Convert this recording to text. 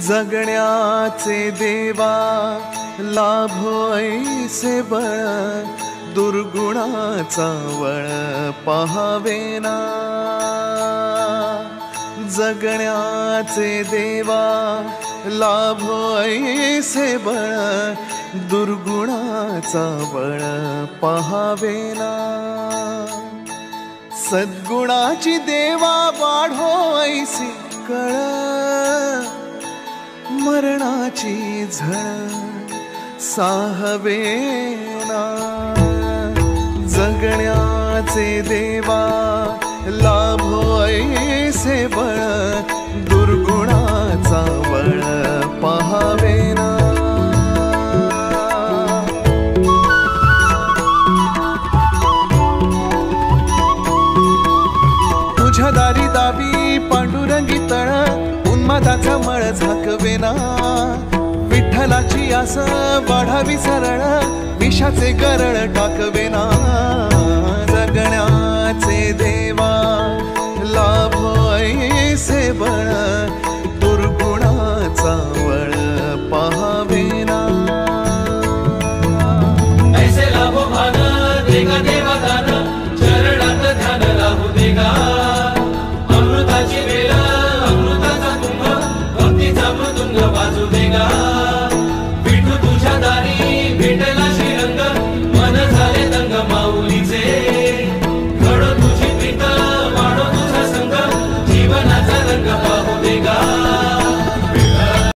जगण्याचे देवा लाभो ऐसे बळ, दुर्गुणाचा वळ पहावेना। जगण्याचे देवा लाभो ऐसे बळ, दुर्गुणाचा बळ पहावेना। सद्गुणाची देवा वाढो ऐसी कळ, मरणाची झळ साहवेना। जगण्याचे देवा लाभो ऐसे बळ, दुर्गुणाचा बळ पहावेना। तुझ्या दारी दावी पांडुरंगी तळ, उन्मादाचा मळ झाकवेना। विठ्ठलाची आस वाढावी सरळ, विषाचे गरळ टाकवेना। जगण्या